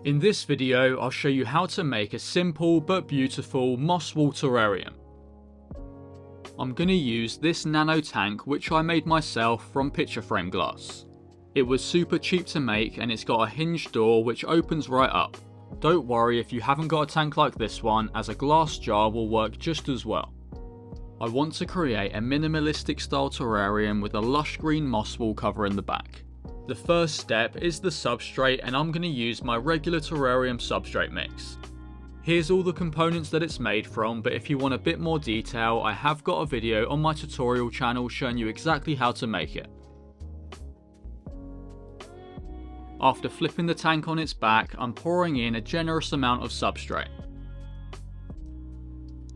In this video, I'll show you how to make a simple but beautiful moss wall terrarium. I'm going to use this nano tank which I made myself from picture frame glass. It was super cheap to make and it's got a hinged door which opens right up. Don't worry if you haven't got a tank like this one, as a glass jar will work just as well. I want to create a minimalistic style terrarium with a lush green moss wall cover in the back. The first step is the substrate, and I'm going to use my regular terrarium substrate mix. Here's all the components that it's made from, but if you want a bit more detail, I have got a video on my tutorial channel showing you exactly how to make it. After flipping the tank on its back, I'm pouring in a generous amount of substrate.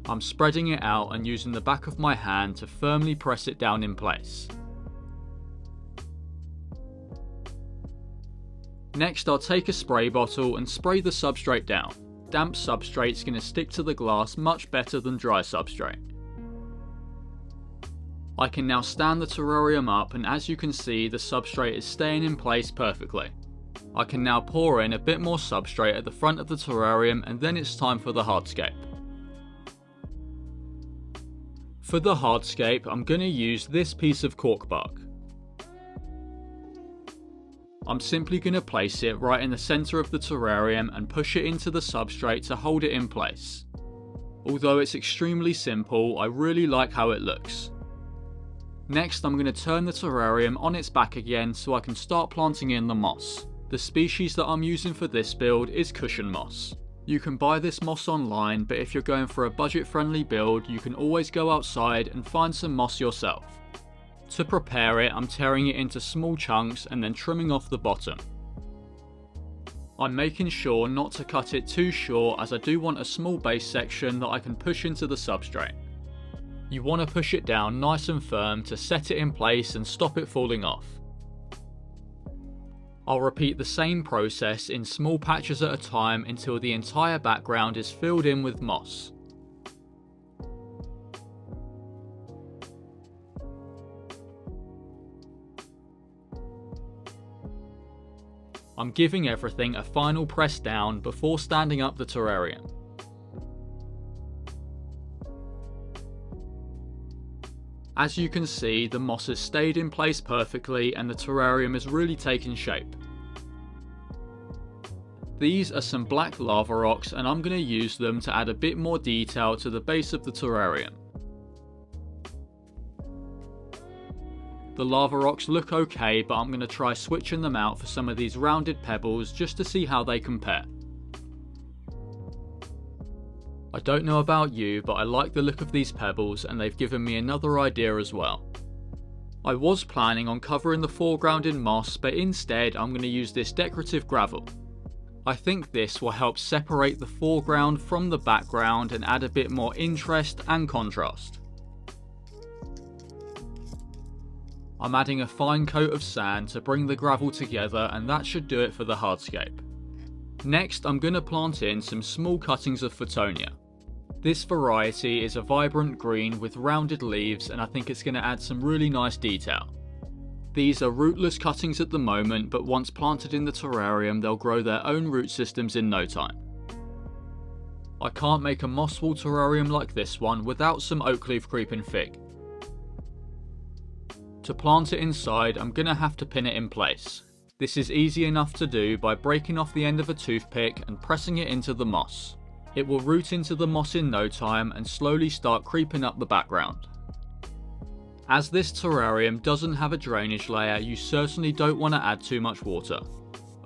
I'm spreading it out and using the back of my hand to firmly press it down in place. Next, I'll take a spray bottle and spray the substrate down. Damp substrate's going to stick to the glass much better than dry substrate. I can now stand the terrarium up, and as you can see, the substrate is staying in place perfectly. I can now pour in a bit more substrate at the front of the terrarium, and then it's time for the hardscape. For the hardscape, I'm going to use this piece of cork bark. I'm simply going to place it right in the centre of the terrarium and push it into the substrate to hold it in place. Although it's extremely simple, I really like how it looks. Next, I'm going to turn the terrarium on its back again so I can start planting in the moss. The species that I'm using for this build is cushion moss. You can buy this moss online, but if you're going for a budget-friendly build, you can always go outside and find some moss yourself. To prepare it, I'm tearing it into small chunks and then trimming off the bottom. I'm making sure not to cut it too short, as I do want a small base section that I can push into the substrate. You want to push it down nice and firm to set it in place and stop it falling off. I'll repeat the same process in small patches at a time until the entire background is filled in with moss. I'm giving everything a final press down before standing up the terrarium. As you can see, the moss has stayed in place perfectly and the terrarium is really taking shape. These are some black lava rocks, and I'm going to use them to add a bit more detail to the base of the terrarium. The lava rocks look okay, but I'm going to try switching them out for some of these rounded pebbles just to see how they compare. I don't know about you, but I like the look of these pebbles and they've given me another idea as well. I was planning on covering the foreground in moss, but instead I'm going to use this decorative gravel. I think this will help separate the foreground from the background and add a bit more interest and contrast. I'm adding a fine coat of sand to bring the gravel together, and that should do it for the hardscape. Next, I'm going to plant in some small cuttings of Photonia. This variety is a vibrant green with rounded leaves, and I think it's going to add some really nice detail. These are rootless cuttings at the moment, but once planted in the terrarium they'll grow their own root systems in no time. I can't make a moss wall terrarium like this one without some oak leaf creeping fig. To plant it inside, I'm going to have to pin it in place. This is easy enough to do by breaking off the end of a toothpick and pressing it into the moss. It will root into the moss in no time and slowly start creeping up the background. As this terrarium doesn't have a drainage layer, you certainly don't want to add too much water.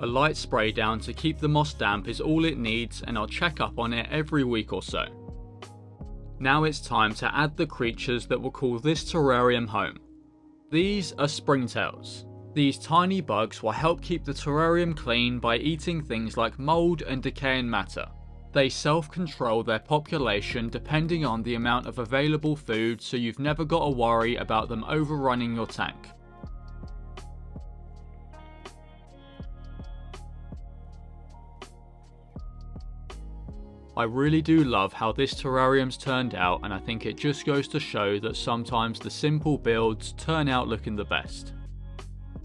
A light spray down to keep the moss damp is all it needs, and I'll check up on it every week or so. Now it's time to add the creatures that will call this terrarium home. These are springtails. These tiny bugs will help keep the terrarium clean by eating things like mould and decaying matter. They self-control their population depending on the amount of available food, so you've never got to worry about them overrunning your tank. I really do love how this terrarium's turned out, and I think it just goes to show that sometimes the simple builds turn out looking the best.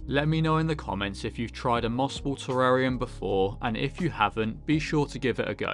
Let me know in the comments if you've tried a moss ball terrarium before, and if you haven't, be sure to give it a go.